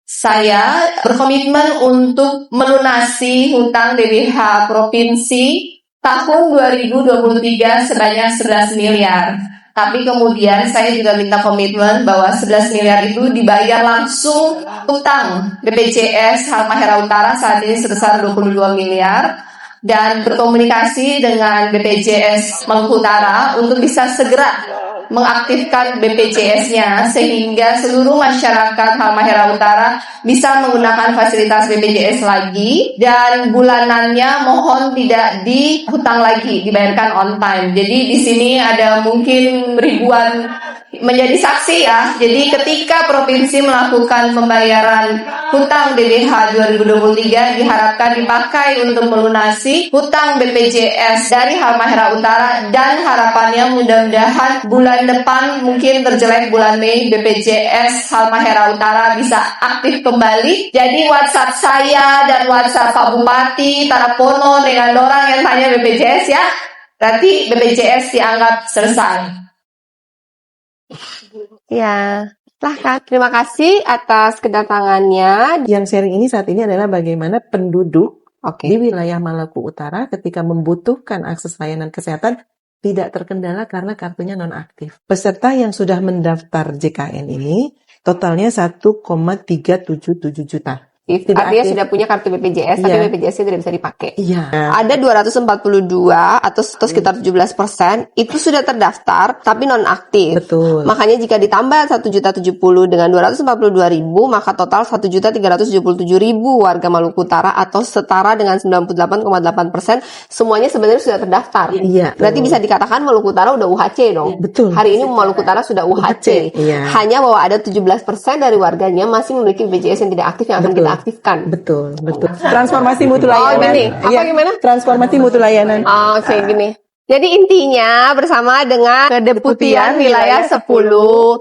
Saya berkomitmen untuk melunasi hutang DBH Provinsi tahun 2023 sebanyak 11 miliar. Tapi kemudian saya juga minta komitmen bahwa 11 miliar itu dibayar langsung hutang BPJS Halmahera Utara saat ini sebesar 22 miliar. Dan berkomunikasi dengan BPJS Maluku Utara untuk bisa segera mengaktifkan BPJS-nya sehingga seluruh masyarakat Halmahera Utara bisa menggunakan fasilitas BPJS lagi, dan bulanannya mohon tidak dihutang lagi, dibayarkan on time. Jadi di sini ada mungkin ribuan menjadi saksi ya. Jadi ketika provinsi melakukan pembayaran hutang DBH 2023 diharapkan dipakai untuk melunasi hutang BPJS dari Halmahera Utara, dan harapannya mudah-mudahan bulan depan, mungkin terjelek bulan Mei, BPJS Halmahera Utara bisa aktif kembali. Jadi WhatsApp saya dan WhatsApp Pak Bupati Tarapono dengan orang yang tanya BPJS ya, berarti BPJS dianggap selesai. Ya, Kak, terima kasih atas kedatangannya. Yang sharing ini saat ini adalah bagaimana penduduk di wilayah Maluku Utara ketika membutuhkan akses layanan kesehatan tidak terkendala karena kartunya nonaktif. Peserta yang sudah mendaftar JKN ini totalnya 1,377 juta. Artinya sudah punya kartu BPJS, tapi BPJS-nya tidak bisa dipakai. Iya. Ada 242 atau sekitar 17% itu sudah terdaftar tapi nonaktif. Betul. Makanya jika ditambah 1.070 dengan 242.000, maka total 1.377.000 warga Maluku Utara atau setara dengan 98,8% semuanya sebenarnya sudah terdaftar. Iya. Berarti bisa dikatakan Maluku Utara udah UHC dong. Betul. Hari ini Maluku Utara sudah UHC. Iya. Hanya bahwa ada 17% dari warganya masih memiliki BPJS yang tidak aktif yang akan kita aktifkan. Betul. Transformasi mutu layanan. Gini. Apa gimana? Transformasi mutu layanan. Kayak gini. Jadi intinya bersama dengan Kedeputian Wilayah 10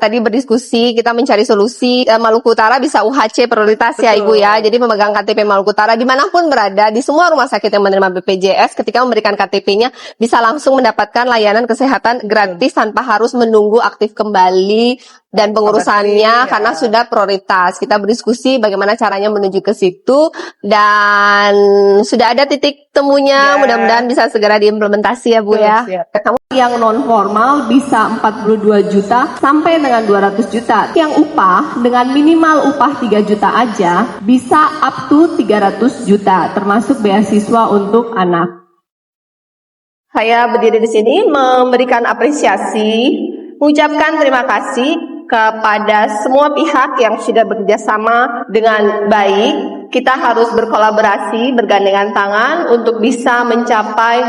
tadi berdiskusi, kita mencari solusi Maluku Utara bisa UHC prioritas. Betul. Ya Ibu ya. Jadi pemegang KTP Maluku Utara dimanapun berada di semua rumah sakit yang menerima BPJS, ketika memberikan KTP-nya bisa langsung mendapatkan layanan kesehatan gratis tanpa harus menunggu aktif kembali dan pengurusannya karena sudah prioritas. Kita berdiskusi bagaimana caranya menuju ke situ dan sudah ada titik temunya. Mudah-mudahan bisa segera diimplementasi ya Bu ya. Kamu yang non formal bisa 42 juta sampai dengan 200 juta. Yang upah dengan minimal upah 3 juta aja bisa up to 300 juta termasuk beasiswa untuk anak. Saya berdiri di sini memberikan apresiasi, mengucapkan terima kasih kepada semua pihak yang sudah bekerja sama dengan baik. Kita harus berkolaborasi, bergandengan tangan untuk bisa mencapai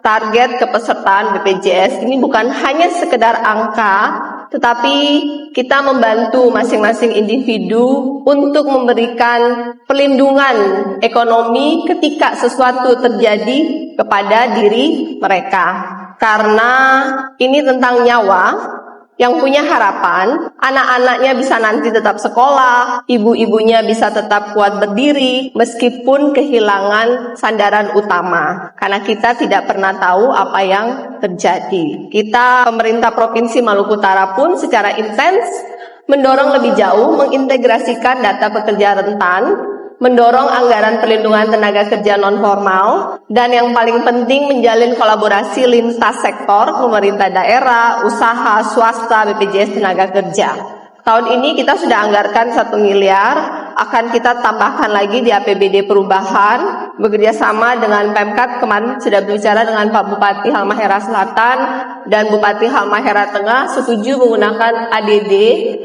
target kepesertaan BPJS. Ini bukan hanya sekedar angka, tetapi kita membantu masing-masing individu untuk memberikan perlindungan ekonomi ketika sesuatu terjadi kepada diri mereka. Karena ini tentang nyawa. Yang punya harapan, anak-anaknya bisa nanti tetap sekolah, ibu-ibunya bisa tetap kuat berdiri, meskipun kehilangan sandaran utama. Karena kita tidak pernah tahu apa yang terjadi. Kita, pemerintah Provinsi Maluku Utara pun secara intens mendorong lebih jauh mengintegrasikan data pekerja rentan, mendorong anggaran perlindungan tenaga kerja non-formal, dan yang paling penting menjalin kolaborasi lintas sektor, pemerintah daerah, usaha, swasta, BPJS tenaga kerja. Tahun ini kita sudah anggarkan 1 miliar, akan kita tambahkan lagi di APBD perubahan, bekerja sama dengan Pemkab. Kemarin sudah berbicara dengan Pak Bupati Halmahera Selatan dan Bupati Halmahera Tengah, setuju menggunakan ADD,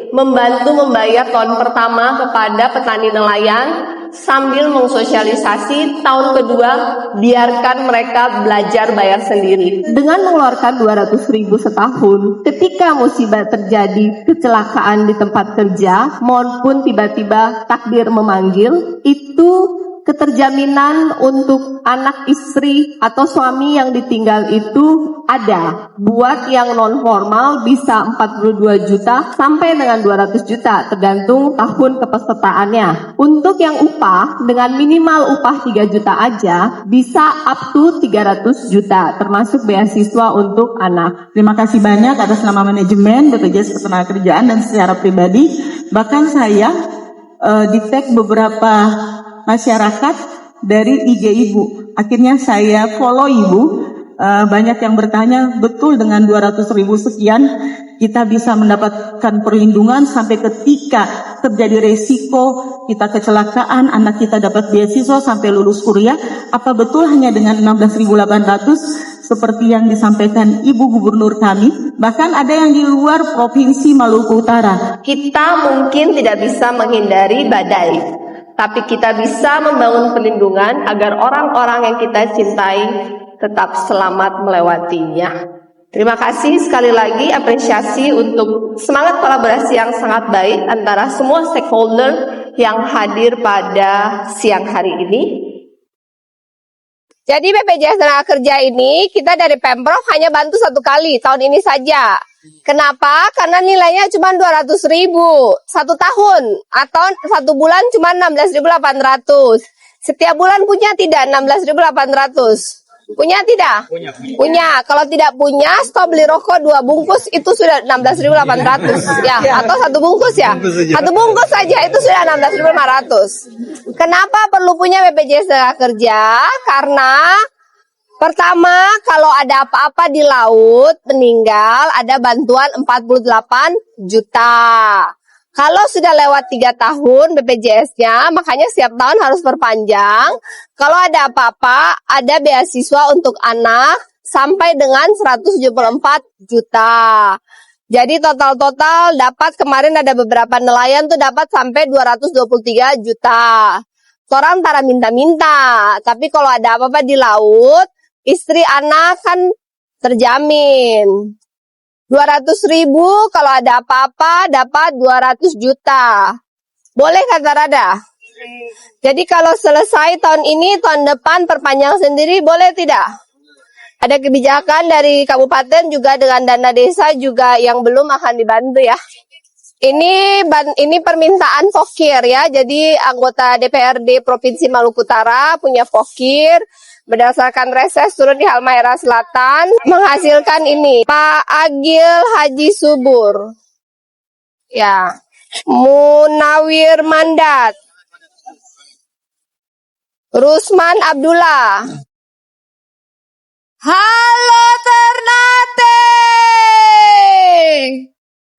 membantu membayar tahun pertama kepada petani nelayan, sambil mensosialisasi tahun kedua biarkan mereka belajar bayar sendiri. Dengan mengeluarkan 200.000 setahun, ketika musibah terjadi kecelakaan di tempat kerja maupun tiba-tiba takdir memanggil, itu keterjaminan untuk anak istri atau suami yang ditinggal itu ada. Buat yang non formal bisa 42 juta sampai dengan 200 juta tergantung tahun kepesertaannya. Untuk yang upah dengan minimal upah 3 juta aja bisa up to 300 juta termasuk beasiswa untuk anak. Terima kasih banyak atas nama manajemen BPJS Ketenagakerjaan dan secara pribadi bahkan saya detect beberapa masyarakat dari IG Ibu. Akhirnya saya follow Ibu. Banyak yang bertanya, betul dengan 200.000 sekian kita bisa mendapatkan perlindungan sampai ketika terjadi resiko kita kecelakaan, anak kita dapat beasiswa sampai lulus kuliah. Apa betul hanya dengan 16.800 seperti yang disampaikan Ibu Gubernur kami? Bahkan ada yang di luar Provinsi Maluku Utara. Kita mungkin tidak bisa menghindari badai, tapi kita bisa membangun perlindungan agar orang-orang yang kita cintai tetap selamat melewatinya. Terima kasih sekali lagi, apresiasi untuk semangat kolaborasi yang sangat baik antara semua stakeholder yang hadir pada siang hari ini. Jadi BPJS Tenaga Kerja ini kita dari Pemprov hanya bantu 1 kali tahun ini saja. Kenapa? Karena nilainya cuma 200.000 1 tahun atau 1 bulan cuma 16.800. Setiap bulan punya tidak 16.800. Punya tidak? Punya. Kalau tidak punya, stop beli rokok 2 bungkus itu sudah 16.800 ya, atau 1 bungkus ya. 1 bungkus saja itu sudah 16.500. Kenapa perlu punya BPJS Tenaga Kerja? Karena pertama, kalau ada apa-apa di laut meninggal, ada bantuan 48 juta. Kalau sudah lewat 3 tahun BPJS-nya, makanya setiap tahun harus perpanjang. Kalau ada apa-apa, ada beasiswa untuk anak sampai dengan 174 juta. Jadi total dapat, kemarin ada beberapa nelayan tuh dapat sampai 223 juta. Orang tara minta-minta, tapi kalau ada apa-apa di laut, istri anak kan terjamin. 200.000 kalau ada apa-apa dapat 200 juta. Boleh kata Rada? Jadi kalau selesai tahun ini, tahun depan perpanjang sendiri boleh tidak? Ada kebijakan dari kabupaten juga dengan dana desa juga yang belum akan dibantu ya. Ini permintaan Pokir ya. Jadi anggota DPRD Provinsi Maluku Utara punya Pokir. Berdasarkan reses turun di Halmahera Selatan menghasilkan ini Pak Agil Haji Subur, ya, Munawir Mandat, Rusman Abdullah. Halo Ternate.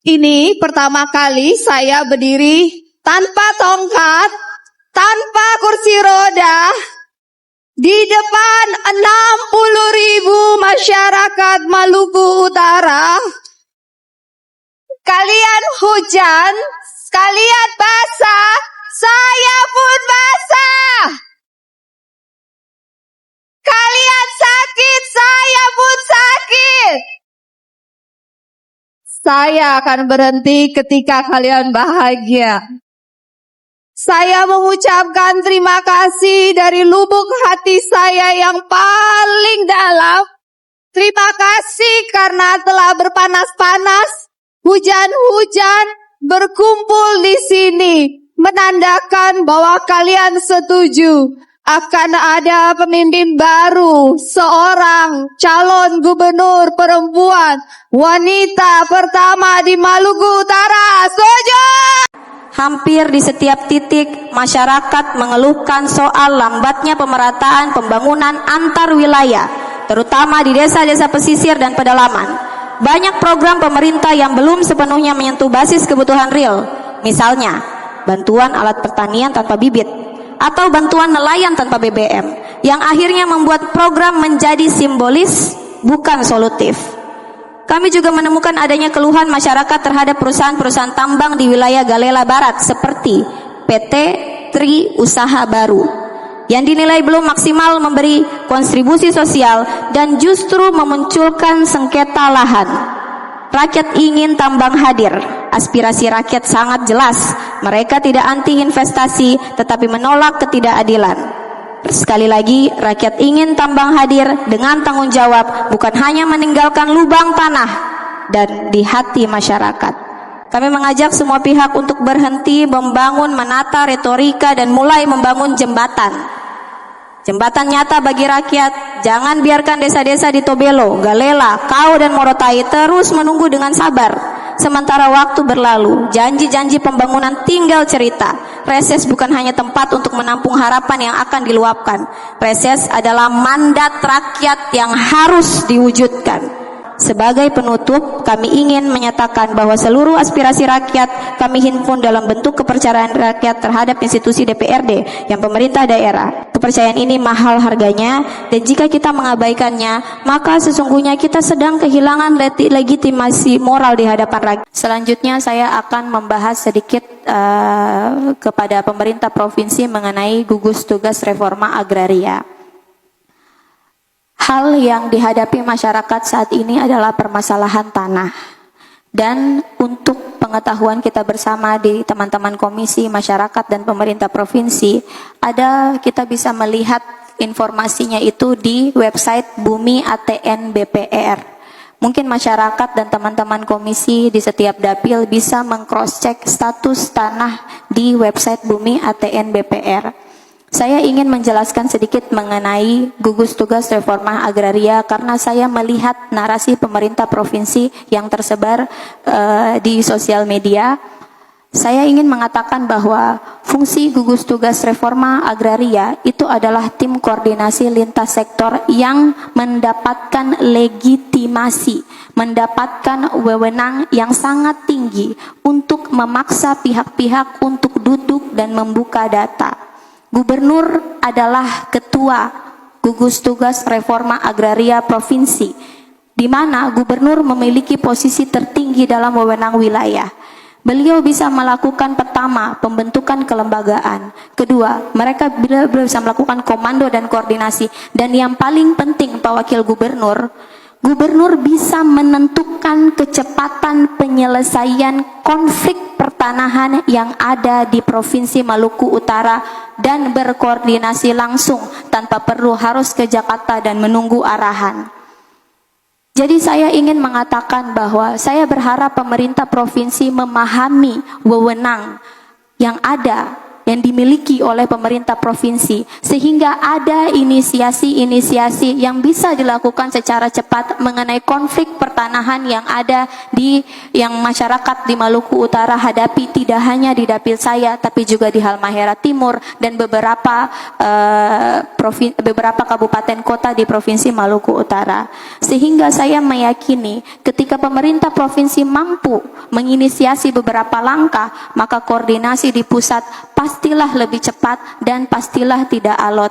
Ini pertama kali saya berdiri tanpa tongkat, tanpa kursi roda, di depan 60.000 masyarakat Maluku Utara. Kalian hujan, kalian basah, saya pun basah. Kalian sakit, saya pun sakit. Saya akan berhenti ketika kalian bahagia. Saya mengucapkan terima kasih dari lubuk hati saya yang paling dalam. Terima kasih karena telah berpanas-panas, hujan-hujan, berkumpul di sini. Menandakan bahwa kalian setuju akan ada pemimpin baru, seorang calon gubernur perempuan, wanita pertama di Maluku Utara. Setuju? Hampir di setiap titik masyarakat mengeluhkan soal lambatnya pemerataan pembangunan antar wilayah, terutama di desa-desa pesisir dan pedalaman. Banyak program pemerintah yang belum sepenuhnya menyentuh basis kebutuhan real, misalnya bantuan alat pertanian tanpa bibit atau bantuan nelayan tanpa BBM, yang akhirnya membuat program menjadi simbolis bukan solutif. Kami juga menemukan adanya keluhan masyarakat terhadap perusahaan-perusahaan tambang di wilayah Galela Barat seperti PT Tri Usaha Baru yang dinilai belum maksimal memberi kontribusi sosial dan justru memunculkan sengketa lahan. Rakyat ingin tambang hadir. Aspirasi rakyat sangat jelas. Mereka tidak anti investasi tetapi menolak ketidakadilan. Sekali lagi, rakyat ingin tambang hadir dengan tanggung jawab, bukan hanya meninggalkan lubang tanah dan di hati masyarakat. Kami mengajak semua pihak untuk berhenti membangun, menata retorika dan mulai membangun jembatan. Jembatan nyata bagi rakyat. Jangan biarkan desa-desa di Tobelo, Galela, Kau dan Morotai terus menunggu dengan sabar. Sementara waktu berlalu, janji-janji pembangunan tinggal cerita. reses bukan hanya tempat untuk menampung harapan yang akan diluapkan. Reses adalah mandat rakyat yang harus diwujudkan. Sebagai penutup, kami ingin menyatakan bahwa seluruh aspirasi rakyat kami himpun dalam bentuk kepercayaan rakyat terhadap institusi DPRD yang pemerintah daerah. Kepercayaan ini mahal harganya, dan jika kita mengabaikannya, maka sesungguhnya kita sedang kehilangan legitimasi moral di hadapan rakyat. Selanjutnya saya akan membahas sedikit kepada pemerintah provinsi mengenai gugus tugas reforma agraria. Hal yang dihadapi masyarakat saat ini adalah permasalahan tanah. Dan untuk pengetahuan kita bersama di teman-teman komisi, masyarakat, dan pemerintah provinsi, kita bisa melihat informasinya itu di website Bumi ATN BPR. Mungkin masyarakat dan teman-teman komisi di setiap dapil bisa meng-cross-check status tanah di website Bumi ATN BPR. Saya ingin menjelaskan sedikit mengenai gugus tugas reforma agraria karena saya melihat narasi pemerintah provinsi yang tersebar di sosial media. Saya ingin mengatakan bahwa fungsi gugus tugas reforma agraria itu adalah tim koordinasi lintas sektor yang mendapatkan legitimasi, mendapatkan wewenang yang sangat tinggi untuk memaksa pihak-pihak untuk duduk dan membuka data. Gubernur adalah ketua gugus tugas reforma agraria provinsi, di mana gubernur memiliki posisi tertinggi dalam wewenang wilayah. Beliau bisa melakukan pertama, pembentukan kelembagaan. Kedua, mereka bisa melakukan komando dan koordinasi. Dan yang paling penting, Pak Wakil Gubernur bisa menentukan kecepatan penyelesaian konflik pertanahan yang ada di Provinsi Maluku Utara dan berkoordinasi langsung tanpa perlu harus ke Jakarta dan menunggu arahan. Jadi saya ingin mengatakan bahwa saya berharap pemerintah provinsi memahami wewenang yang ada, yang dimiliki oleh pemerintah provinsi, sehingga ada inisiasi-inisiasi yang bisa dilakukan secara cepat mengenai konflik pertanahan yang ada yang masyarakat di Maluku Utara hadapi, tidak hanya di dapil saya tapi juga di Halmahera Timur dan beberapa kabupaten kota di Provinsi Maluku Utara. Sehingga saya meyakini ketika pemerintah provinsi mampu menginisiasi beberapa langkah, maka koordinasi di pusat pastilah lebih cepat dan pastilah tidak alot.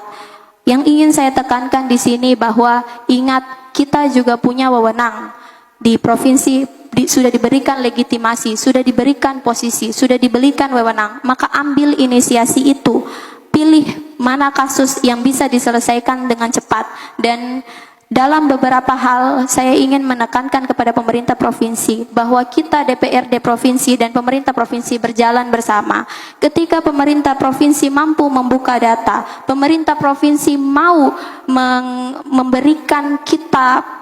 Yang ingin saya tekankan di sini bahwa ingat, kita juga punya wewenang di provinsi, sudah diberikan legitimasi, sudah diberikan posisi, sudah diberikan wewenang, maka ambil inisiasi itu, pilih mana kasus yang bisa diselesaikan dengan cepat. Dan dalam beberapa hal saya ingin menekankan kepada pemerintah provinsi bahwa kita DPRD provinsi dan pemerintah provinsi berjalan bersama. Ketika pemerintah provinsi mampu membuka data, pemerintah provinsi mau memberikan kita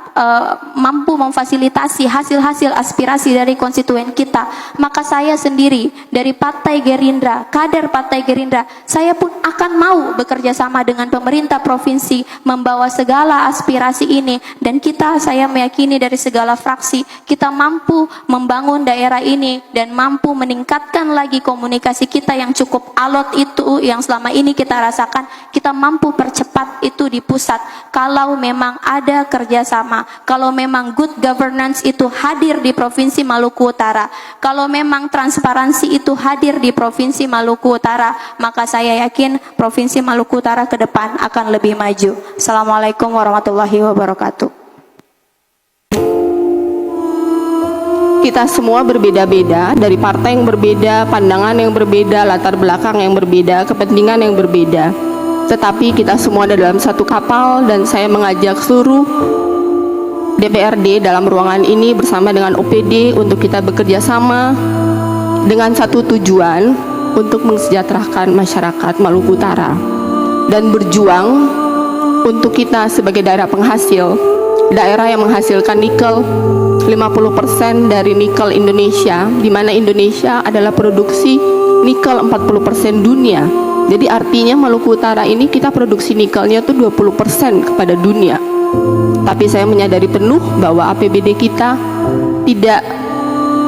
mampu memfasilitasi hasil-hasil aspirasi dari konstituen kita, maka saya sendiri dari Partai Gerindra, kader Partai Gerindra, saya pun akan mau bekerja sama dengan pemerintah provinsi membawa segala aspirasi ini, dan saya meyakini dari segala fraksi kita mampu membangun daerah ini dan mampu meningkatkan lagi komunikasi kita yang cukup alot itu yang selama ini kita rasakan. Kita mampu percepat itu di pusat kalau memang ada kerjasama, kalau memang good governance itu hadir di Provinsi Maluku Utara, kalau memang transparansi itu hadir di Provinsi Maluku Utara, maka saya yakin Provinsi Maluku Utara ke depan akan lebih maju. Assalamualaikum warahmatullahi wabarakatuh. Kita semua berbeda-beda, dari partai yang berbeda, pandangan yang berbeda, latar belakang yang berbeda, kepentingan yang berbeda. Tetapi kita semua ada dalam satu kapal, dan saya mengajak seluruh DPRD dalam ruangan ini bersama dengan OPD untuk kita bekerja sama dengan satu tujuan, untuk mensejahterakan masyarakat Maluku Utara dan berjuang untuk kita sebagai daerah penghasil, daerah yang menghasilkan nikel 50% dari nikel Indonesia, di mana Indonesia adalah produksi nikel 40% dunia. Jadi artinya Maluku Utara ini kita produksi nikelnya tuh 20% kepada dunia. Tapi saya menyadari penuh bahwa APBD kita tidak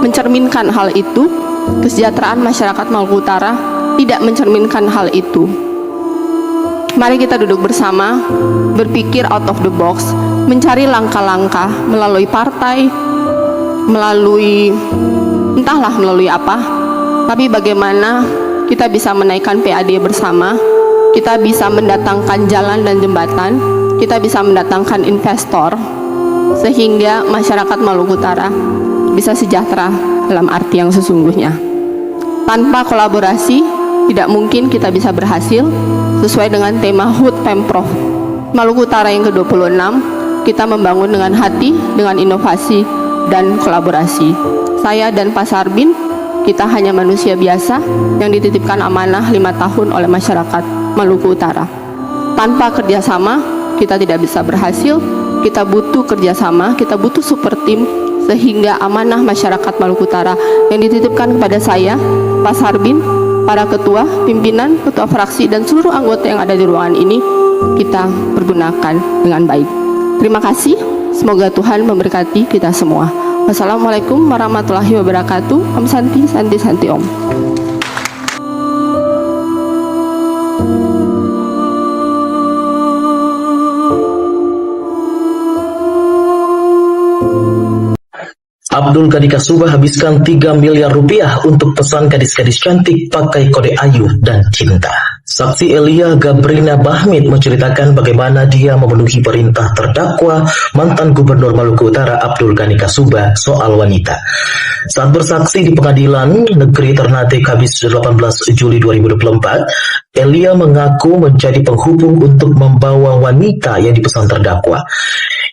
mencerminkan hal itu. Kesejahteraan masyarakat Maluku Utara tidak mencerminkan hal itu. Mari kita duduk bersama, berpikir out of the box, mencari langkah-langkah melalui partai, melalui entahlah melalui apa, tapi bagaimana kita bisa menaikkan PAD bersama, kita bisa mendatangkan jalan dan jembatan, kita bisa mendatangkan investor, sehingga masyarakat Maluku Utara bisa sejahtera dalam arti yang sesungguhnya. Tanpa kolaborasi, tidak mungkin kita bisa berhasil sesuai dengan tema HUT Pemprov Maluku Utara yang ke-26. Kita membangun dengan hati, dengan inovasi dan kolaborasi. Saya dan Pak Sarbin, kita hanya manusia biasa yang dititipkan amanah 5 tahun oleh masyarakat Maluku Utara. Tanpa kerjasama, kita tidak bisa berhasil. Kita butuh kerjasama, kita butuh super tim, sehingga amanah masyarakat Maluku Utara yang dititipkan kepada saya, Pak Sarbin, para ketua, pimpinan, ketua fraksi, dan seluruh anggota yang ada di ruangan ini, kita pergunakan dengan baik. Terima kasih, semoga Tuhan memberkati kita semua. Wassalamualaikum warahmatullahi wabarakatuh. Om Santi, Santi, Santi Om. Abdul Ghani Kasubah habiskan 3 miliar rupiah untuk pesan gadis-gadis cantik pakai kode ayu dan cinta. Saksi Elia Gabrina Bahmid menceritakan bagaimana dia memenuhi perintah terdakwa mantan Gubernur Maluku Utara Abdul Ghani Kasubah soal wanita. Saat bersaksi di Pengadilan Negeri Ternate Kamis 18 Juli 2024, Elia mengaku menjadi penghubung untuk membawa wanita yang dipesan terdakwa.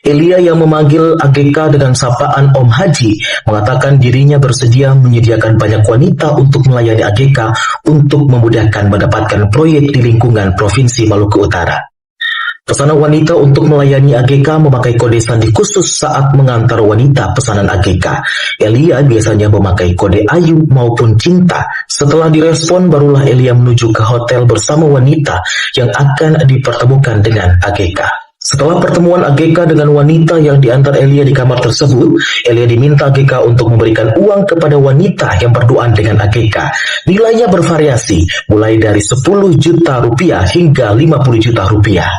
Elia yang memanggil AGK dengan sapaan Om Haji mengatakan dirinya bersedia menyediakan banyak wanita untuk melayani AGK untuk memudahkan mendapatkan proyek di lingkungan Provinsi Maluku Utara. Pesanan wanita untuk melayani AGK memakai kode sandi khusus saat mengantar wanita pesanan AGK. Elia biasanya memakai kode ayu maupun cinta. Setelah direspon, barulah Elia menuju ke hotel bersama wanita yang akan dipertemukan dengan AGK. Setelah pertemuan AGK dengan wanita yang diantar Elia di kamar tersebut, Elia diminta AGK untuk memberikan uang kepada wanita yang berduaan dengan AGK. Nilainya bervariasi, mulai dari 10 juta rupiah hingga 50 juta rupiah.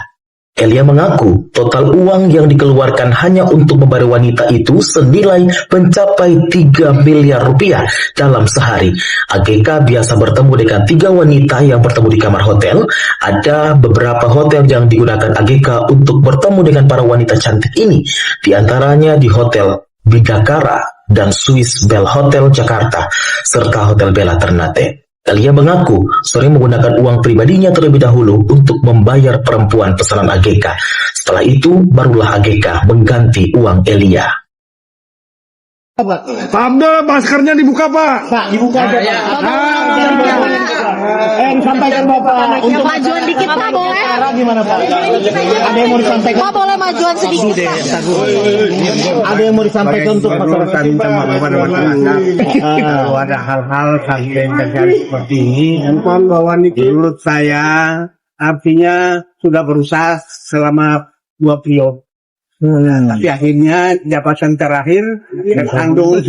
Elia mengaku total uang yang dikeluarkan hanya untuk membayar wanita itu senilai mencapai 3 miliar rupiah dalam sehari. AGK biasa bertemu dengan 3 wanita yang bertemu di kamar hotel. Ada beberapa hotel yang digunakan AGK untuk bertemu dengan para wanita cantik ini, di antaranya di Hotel Bidakara dan Swiss Bell Hotel Jakarta, serta Hotel Bella Ternate. Elia mengaku sering menggunakan uang pribadinya terlebih dahulu untuk membayar perempuan pesanan AGK. Setelah itu, barulah AGK mengganti uang Elia. Pak Abdul, maskernya dibuka Pak. Pak, dibuka aja. Sampaikan Bapak. Untuk majuan dikit Pak, boleh? Gimana Pak? Ada yang mau disampaikan? Pak, boleh majuan sedikit Pak. Ada yang mau disampaikan untuk masyarakat? Minta maaf kepada masyarakat. Kalau ada hal-hal yang terjadi seperti ini, menurut saya artinya sudah berusaha selama 2 periode. Tapi akhirnya jabatan terakhir tertanggung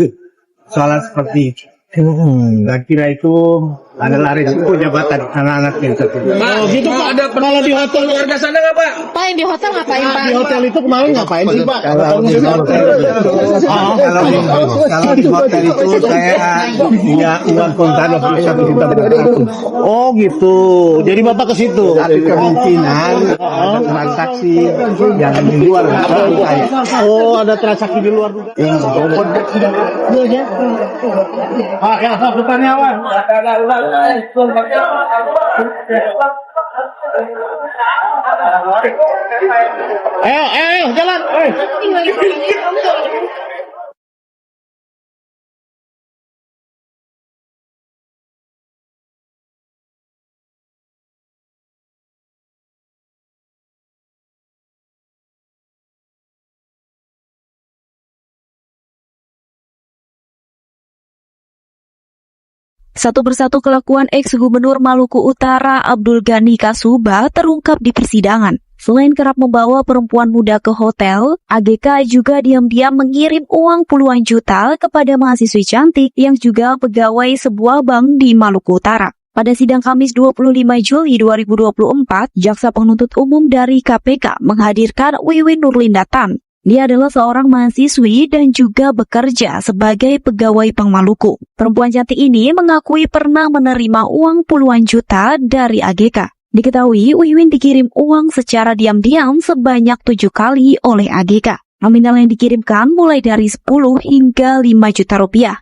soal seperti itu. Saya kira itu adalah risiko jabatan anak-anak yang tertentu. Oh gitu Pak, ada kalau di hotel warga sana nggak Pak? Pak, yang di hotel ngapain Pak? Di hotel itu kemarin ngapain sih Pak? Kalau di hotel itu saya punya uang kontan 1 juta. Oh gitu, jadi Bapak ke situ? Tapi kemungkinan ada transaksi yang di luar saya. Oh, ada transaksi di luar juga. Pak, yang depannya Pak. Ayo, jalan. Satu persatu kelakuan ex-gubernur Maluku Utara Abdul Ghani Kasubah terungkap di persidangan. Selain kerap membawa perempuan muda ke hotel, AGK juga diam-diam mengirim uang puluhan juta kepada mahasiswi cantik yang juga pegawai sebuah bank di Maluku Utara. Pada sidang Kamis 25 Juli 2024, Jaksa Penuntut Umum dari KPK menghadirkan Wiwin Nurlindatan. Dia adalah seorang mahasiswi dan juga bekerja sebagai pegawai Bank Maluku. Perempuan cantik ini mengakui pernah menerima uang puluhan juta dari AGK. Diketahui Wiwin dikirim uang secara diam-diam sebanyak 7 kali oleh AGK. Nominal yang dikirimkan mulai dari 10 hingga 5 juta rupiah.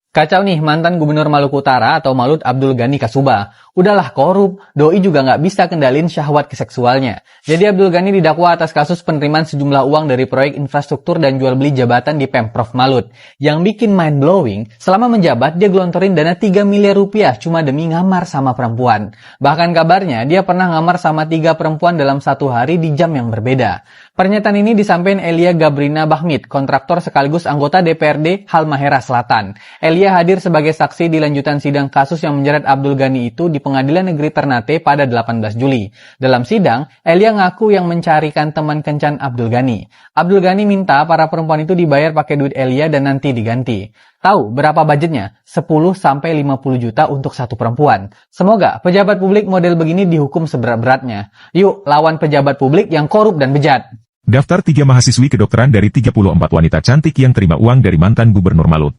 Kacau nih mantan Gubernur Maluku Utara atau Malut Abdul Ghani Kasuba. Udahlah korup, doi juga nggak bisa kendalin syahwat keseksualnya. Jadi Abdul Ghani didakwa atas kasus penerimaan sejumlah uang dari proyek infrastruktur dan jual beli jabatan di Pemprov Malut. Yang bikin mind-blowing, selama menjabat dia gelontorin dana 3 miliar rupiah cuma demi ngamar sama perempuan. Bahkan kabarnya dia pernah ngamar sama 3 perempuan dalam satu hari di jam yang berbeda. Pernyataan ini disampaikan Elia Gabrina Bahmit, kontraktor sekaligus anggota DPRD Halmahera Selatan. Elia hadir sebagai saksi di lanjutan sidang kasus yang menjerat Abdul Ghani itu di Pengadilan Negeri Ternate pada 18 Juli. Dalam sidang, Elia ngaku yang mencarikan teman kencan Abdul Ghani. Abdul Ghani minta para perempuan itu dibayar pakai duit Elia dan nanti diganti. Tahu berapa budgetnya? 10-50 juta untuk satu perempuan. Semoga pejabat publik model begini dihukum seberat-beratnya. Yuk, lawan pejabat publik yang korup dan bejat. Daftar 3 mahasiswi kedokteran dari 34 wanita cantik yang terima uang dari mantan Gubernur Malut.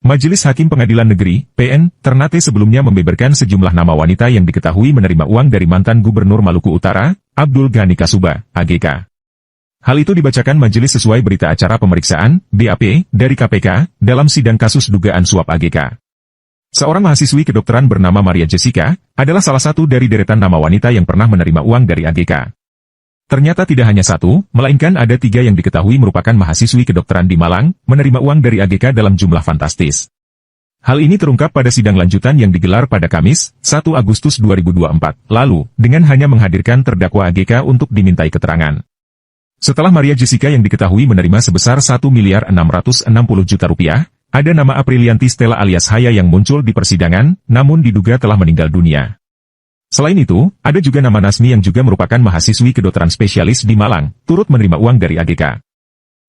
Majelis Hakim Pengadilan Negeri, PN, Ternate sebelumnya membeberkan sejumlah nama wanita yang diketahui menerima uang dari mantan Gubernur Maluku Utara, Abdul Ghani Kasuba, AGK. Hal itu dibacakan majelis sesuai berita acara pemeriksaan, BAP, dari KPK, dalam sidang kasus dugaan suap AGK. Seorang mahasiswi kedokteran bernama Maria Jessica, adalah salah satu dari deretan nama wanita yang pernah menerima uang dari AGK. Ternyata tidak hanya satu, melainkan ada 3 yang diketahui merupakan mahasiswi kedokteran di Malang, menerima uang dari AGK dalam jumlah fantastis. Hal ini terungkap pada sidang lanjutan yang digelar pada Kamis, 1 Agustus 2024, lalu, dengan hanya menghadirkan terdakwa AGK untuk dimintai keterangan. Setelah Maria Jessica yang diketahui menerima sebesar 1.660 juta rupiah, ada nama Aprilianti Stella alias Haya yang muncul di persidangan, namun diduga telah meninggal dunia. Selain itu, ada juga nama Nasmi yang juga merupakan mahasiswi kedokteran spesialis di Malang, turut menerima uang dari AGK.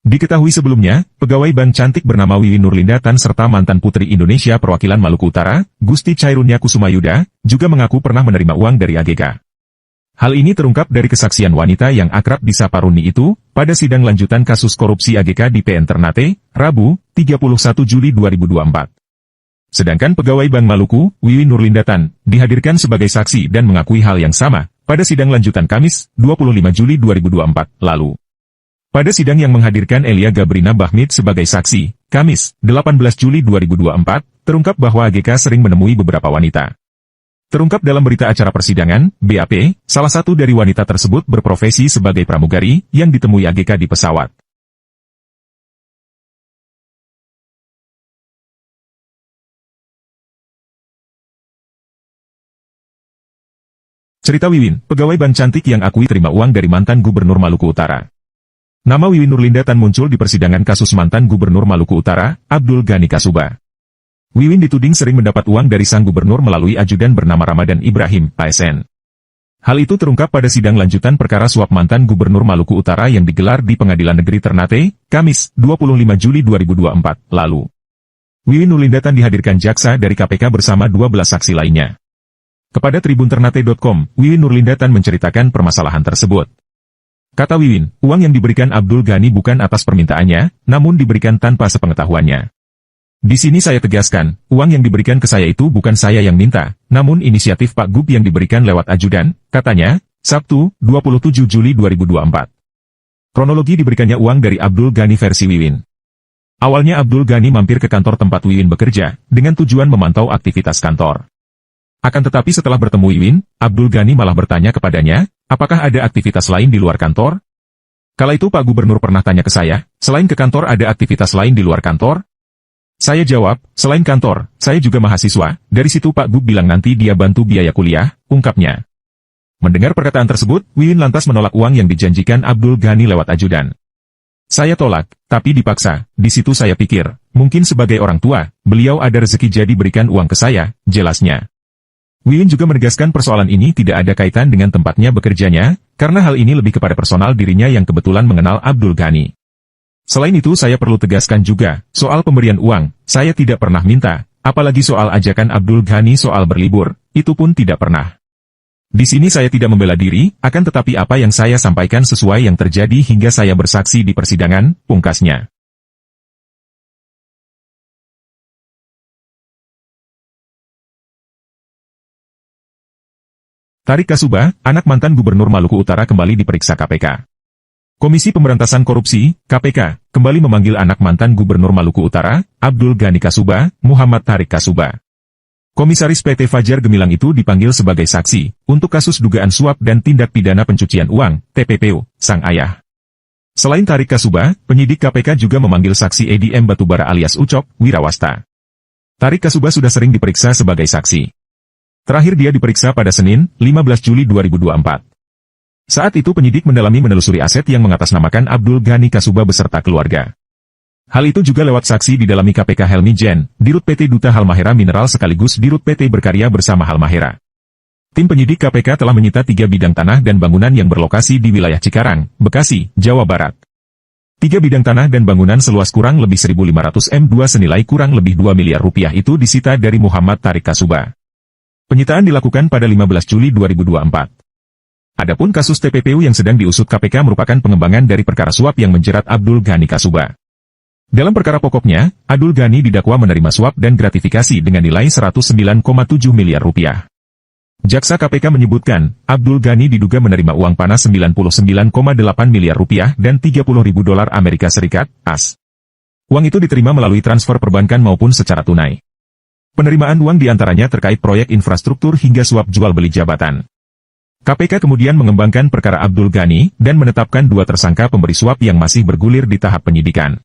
Diketahui sebelumnya, pegawai bank cantik bernama Wiwin Nurlindatan serta mantan Putri Indonesia perwakilan Maluku Utara, Gusti Chairunia Kusumayuda, juga mengaku pernah menerima uang dari AGK. Hal ini terungkap dari kesaksian wanita yang akrab disapa Runi itu, pada sidang lanjutan kasus korupsi AGK di PN Ternate, Rabu, 31 Juli 2024. Sedangkan pegawai Bank Maluku, Wiwin Nurlindatan, dihadirkan sebagai saksi dan mengakui hal yang sama, pada sidang lanjutan Kamis, 25 Juli 2024, lalu. Pada sidang yang menghadirkan Elia Gabrina Bahmit sebagai saksi, Kamis, 18 Juli 2024, terungkap bahwa AGK sering menemui beberapa wanita. Terungkap dalam berita acara persidangan, BAP, salah satu dari wanita tersebut berprofesi sebagai pramugari, yang ditemui AGK di pesawat. Cerita Wiwin, pegawai bank cantik yang akui terima uang dari mantan Gubernur Maluku Utara. Nama Wiwin Nurlindatan muncul di persidangan kasus mantan Gubernur Maluku Utara, Abdul Ghani Kasuba. Wiwin dituding sering mendapat uang dari sang gubernur melalui ajudan bernama Ramadan Ibrahim, ASN. Hal itu terungkap pada sidang lanjutan perkara suap mantan Gubernur Maluku Utara yang digelar di Pengadilan Negeri Ternate, Kamis, 25 Juli 2024, lalu. Wiwin Nurlindatan dihadirkan jaksa dari KPK bersama 12 saksi lainnya. Kepada tribunternate.com, Wiwin Nurlindatan menceritakan permasalahan tersebut. Kata Wiwin, uang yang diberikan Abdul Ghani bukan atas permintaannya, namun diberikan tanpa sepengetahuannya. Di sini saya tegaskan, uang yang diberikan ke saya itu bukan saya yang minta, namun inisiatif Pak Gub yang diberikan lewat ajudan, katanya, Sabtu, 27 Juli 2024. Kronologi diberikannya uang dari Abdul Ghani versi Wiwin. Awalnya Abdul Ghani mampir ke kantor tempat Wiwin bekerja, dengan tujuan memantau aktivitas kantor. Akan tetapi setelah bertemu Wiwin, Abdul Ghani malah bertanya kepadanya, apakah ada aktivitas lain di luar kantor? Kala itu Pak Gubernur pernah tanya ke saya, selain ke kantor ada aktivitas lain di luar kantor? Saya jawab, selain kantor, saya juga mahasiswa. Dari situ Pak Gub bilang nanti dia bantu biaya kuliah, ungkapnya. Mendengar perkataan tersebut, Wiwin lantas menolak uang yang dijanjikan Abdul Ghani lewat ajudan. Saya tolak, tapi dipaksa. Di situ saya pikir, mungkin sebagai orang tua, beliau ada rezeki jadi berikan uang ke saya, jelasnya. Wiwin juga menegaskan persoalan ini tidak ada kaitan dengan tempatnya bekerjanya, karena hal ini lebih kepada personal dirinya yang kebetulan mengenal Abdul Ghani. Selain itu saya perlu tegaskan juga, soal pemberian uang, saya tidak pernah minta, apalagi soal ajakan Abdul Ghani soal berlibur, itu pun tidak pernah. Di sini saya tidak membela diri, akan tetapi apa yang saya sampaikan sesuai yang terjadi hingga saya bersaksi di persidangan, pungkasnya. Tarik Kasuba, anak mantan Gubernur Maluku Utara kembali diperiksa KPK. Komisi Pemberantasan Korupsi, KPK, kembali memanggil anak mantan Gubernur Maluku Utara, Abdul Ghani Kasuba, Muhammad Tarik Kasuba. Komisaris PT Fajar Gemilang itu dipanggil sebagai saksi, untuk kasus dugaan suap dan tindak pidana pencucian uang, TPPU, sang ayah. Selain Tarik Kasuba, penyidik KPK juga memanggil saksi Edi M. Batubara alias Ucok, Wirawasta. Tarik Kasuba sudah sering diperiksa sebagai saksi. Terakhir dia diperiksa pada Senin, 15 Juli 2024. Saat itu penyidik mendalami menelusuri aset yang mengatasnamakan Abdul Ghani Kasuba beserta keluarga. Hal itu juga lewat saksi didalami KPK Helmi Jen, Dirut PT Duta Halmahera Mineral sekaligus Dirut PT Berkarya bersama Halmahera. Tim penyidik KPK telah menyita 3 bidang tanah dan bangunan yang berlokasi di wilayah Cikarang, Bekasi, Jawa Barat. 3 bidang tanah dan bangunan seluas kurang lebih 1.500 M2 senilai kurang lebih 2 miliar rupiah itu disita dari Muhammad Tarik Kasuba. Penyitaan dilakukan pada 15 Juli 2024. Adapun kasus TPPU yang sedang diusut KPK merupakan pengembangan dari perkara suap yang menjerat Abdul Ghani Kasuba. Dalam perkara pokoknya, Abdul Ghani didakwa menerima suap dan gratifikasi dengan nilai 109,7 miliar rupiah. Jaksa KPK menyebutkan, Abdul Ghani diduga menerima uang panas 99,8 miliar rupiah dan 30.000 dolar Amerika Serikat, AS. Uang itu diterima melalui transfer perbankan maupun secara tunai. Penerimaan uang diantaranya terkait proyek infrastruktur hingga suap jual beli jabatan. KPK kemudian mengembangkan perkara Abdul Ghani dan menetapkan 2 tersangka pemberi suap yang masih bergulir di tahap penyidikan.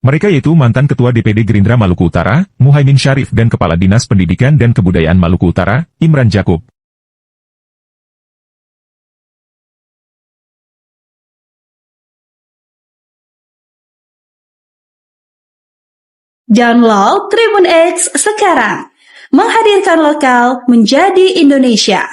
Mereka yaitu mantan Ketua DPD Gerindra Maluku Utara, Muhaimin Syarif dan Kepala Dinas Pendidikan dan Kebudayaan Maluku Utara, Imran Jakub. Download Tribun X sekarang, menghadirkan lokal menjadi Indonesia.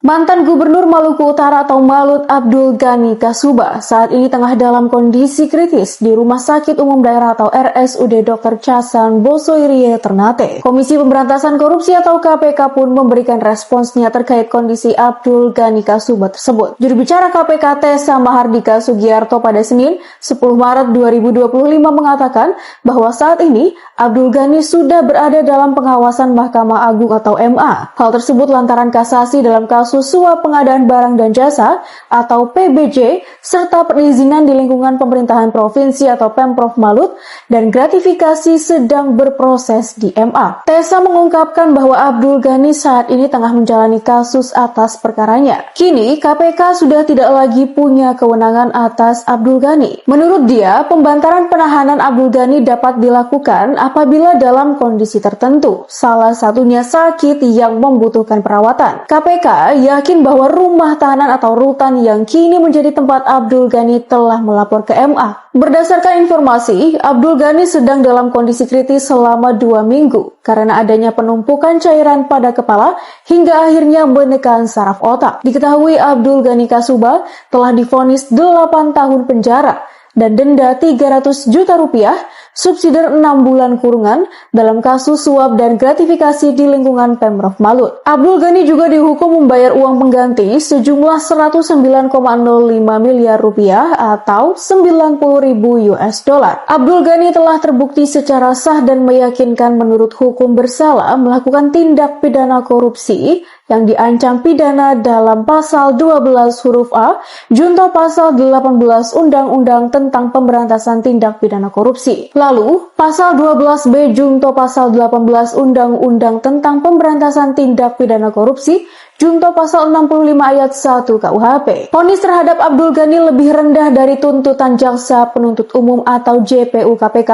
Mantan Gubernur Maluku Utara atau Malut Abdul Ghani Kasuba saat ini tengah dalam kondisi kritis di Rumah Sakit Umum Daerah atau RSUD Dr. Chasan Bosoirie Ternate. Komisi Pemberantasan Korupsi atau KPK pun memberikan responsnya terkait kondisi Abdul Ghani Kasuba tersebut. Juru bicara KPK Tessa Mahardika Sugiarto pada Senin 10 Maret 2025 mengatakan bahwa saat ini Abdul Ghani sudah berada dalam pengawasan Mahkamah Agung atau MA. Hal tersebut lantaran kasasi dalam kasus suap pengadaan barang dan jasa atau PBJ serta perizinan di lingkungan pemerintahan provinsi atau Pemprov Malut dan gratifikasi sedang berproses di MA. Tessa mengungkapkan bahwa Abdul Ghani saat ini tengah menjalani kasus atas perkaranya. Kini KPK sudah tidak lagi punya kewenangan atas Abdul Ghani. Menurut dia, pembantaran penahanan Abdul Ghani dapat dilakukan apabila dalam kondisi tertentu, salah satunya sakit yang membutuhkan perawatan. KPK yakin bahwa rumah tahanan atau rutan yang kini menjadi tempat Abdul Ghani telah melapor ke MA. Berdasarkan informasi, Abdul Ghani sedang dalam kondisi kritis selama 2 minggu karena adanya penumpukan cairan pada kepala hingga akhirnya menekan saraf otak. Diketahui Abdul Ghani Kasuba telah divonis 8 tahun penjara dan denda 300 juta rupiah, subsidiar 6 bulan kurungan dalam kasus suap dan gratifikasi di lingkungan Pemprov Malut. Abdul Ghani juga dihukum membayar uang pengganti sejumlah 109,05 miliar rupiah atau 90.000 US dollar. Abdul Ghani telah terbukti secara sah dan meyakinkan menurut hukum bersalah melakukan tindak pidana korupsi yang diancam pidana dalam pasal 12 huruf A, junto pasal 18 Undang-Undang tentang Pemberantasan Tindak Pidana Korupsi. Lalu, pasal 12B junto pasal 18 Undang-Undang tentang Pemberantasan Tindak Pidana Korupsi, junto pasal 65 ayat 1 KUHP. Vonis terhadap Abdul Ghani lebih rendah dari tuntutan Jaksa Penuntut Umum atau JPU KPK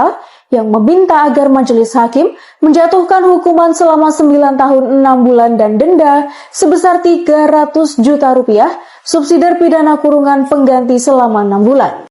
yang meminta agar majelis hakim menjatuhkan hukuman selama 9 tahun 6 bulan dan denda sebesar 300 juta rupiah, subsidiar pidana kurungan pengganti selama 6 bulan.